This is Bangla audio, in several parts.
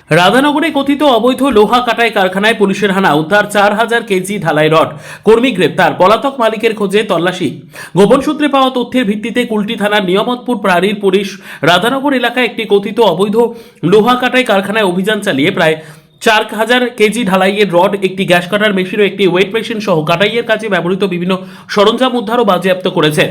রাধানগরে কথিত অবৈধ লোহা কাটাই কারখানায় পুলিশের হানা, উদ্ধার 4,000 কেজি ঢালাই রড, কর্মী গ্রেপ্তার, পলাতক মালিকের খোঁজে তল্লাশি। গোপন সূত্রে পাওয়া তথ্যের ভিত্তিতে কুলটি থানার নিয়ামতপুর প্রারীর পুলিশ রাধানগর এলাকায় একটি কথিত অবৈধ লোহা কাটাই কারখানায় অভিযান চালিয়ে প্রায় 4,000 কেজি ঢালাইয়ের রড, একটি গ্যাস কাটার মেশিন ও একটি ওয়েট মেশিন সহ কাটাইয়ের কাজে ব্যবহৃত বিভিন্ন সরঞ্জাম উদ্ধার ও বাজেয়াপ্ত করেছে।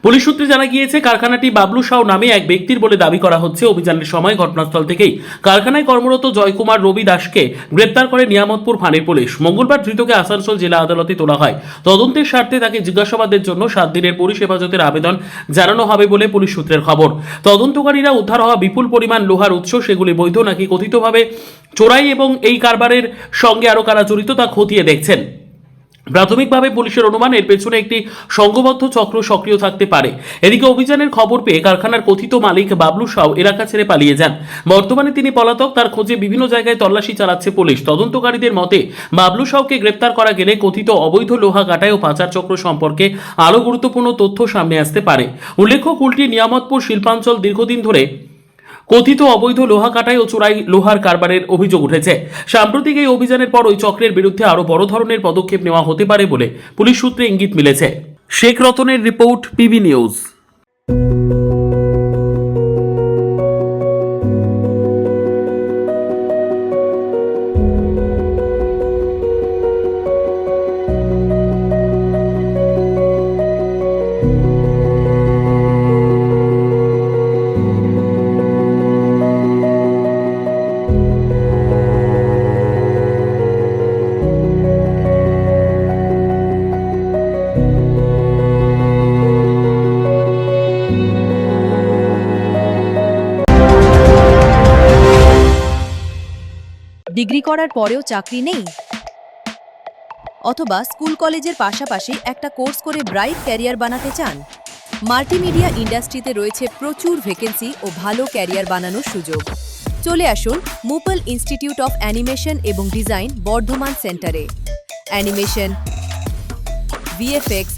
পুলিশ সূত্রে জানা গিয়েছে, কারখানাটি বাবলু সাউ নামে এক ব্যক্তির বলে দাবি করা হচ্ছে। অভিযানের সময় ঘটনাস্থল থেকেই কারখানায় কর্মরত জয়কুমার রবি দাসকে গ্রেপ্তার করে নিয়ামতপুর ফাঁড়ির পুলিশ। মঙ্গলবার ধৃতকে আসানসোল জেলা আদালতে তোলা হয়। তদন্তের স্বার্থে তাকে জিজ্ঞাসাবাদের জন্য 7 দিনের পুলিশ হেফাজতের আবেদন জানানো হবে বলে পুলিশ সূত্রের খবর। তদন্তকারীরা উদ্ধার হওয়া বিপুল পরিমাণ লোহার উৎস, সেগুলি বৈধ নাকি কথিতভাবে চোরাই এবং এই কারবারের সঙ্গে আরও কারা জড়িত তা খতিয়ে দেখছেন। প্রাথমিকভাবে পুলিশের অনুমান, এর পেছনে একটি সংঘবদ্ধ চক্র সক্রিয় থাকতে পারে। এদিকে অভিযানের খবর পেয়ে কারখানার কথিত মালিক বাবলু সাউ এলাকা ছেড়ে পালিয়ে যান। বর্তমানে তিনি পলাতক। তার খোঁজে বিভিন্ন জায়গায় তল্লাশি চালাচ্ছে পুলিশ। তদন্তকারীদের মতে, বাবলু সাউকে গ্রেপ্তার করা গেলে কথিত অবৈধ লোহা কাটাই ও পাচার চক্র সম্পর্কে আরও গুরুত্বপূর্ণ তথ্য সামনে আসতে পারে। উল্লেখ্য, কুলটি নিয়ামতপুর শিল্পাঞ্চল দীর্ঘদিন ধরে কথিত অবৈধ লোহা কাটাই ও চোরাই লোহার কারবারের অভিযোগ উঠেছে। সাম্প্রতিক এই অভিযানের পর ওই চক্রের বিরুদ্ধে আরও বড় ধরনের পদক্ষেপ নেওয়া হতে পারে বলে পুলিশ সূত্রে ইঙ্গিত মিলেছে। শেখ রতনের রিপোর্ট, পিবি নিউজ। ডিগ্রি করার পরেও চাকরি নেই, অথবা স্কুল কলেজের পাশাপাশি একটা কোর্স করে ব্রাইট ক্যারিয়ার বানাতে চান? মাল্টিমিডিয়া ইন্ডাস্ট্রিতে রয়েছে প্রচুর ভ্যাকেন্সি ও ভালো ক্যারিয়ার বানানোর সুযোগ। চলে আসুন মুপল ইনস্টিটিউট অফ অ্যানিমেশন এবং ডিজাইন বর্ধমান সেন্টারে। Animation, VFX,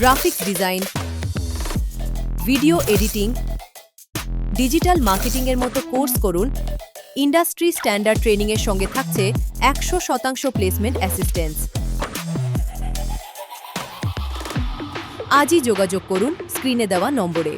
graphics design, video editing, digital মার্কেটিংয়ের মতো কোর্স করুন। ইন্ডাস্ট্রি স্ট্যান্ডার্ড ট্রেনিংয়ের সঙ্গে থাকছে 100% প্লেসমেন্ট অ্যাসিস্ট্যান্স। আজই যোগাযোগ করুন স্ক্রিনে দেওয়া নম্বরে।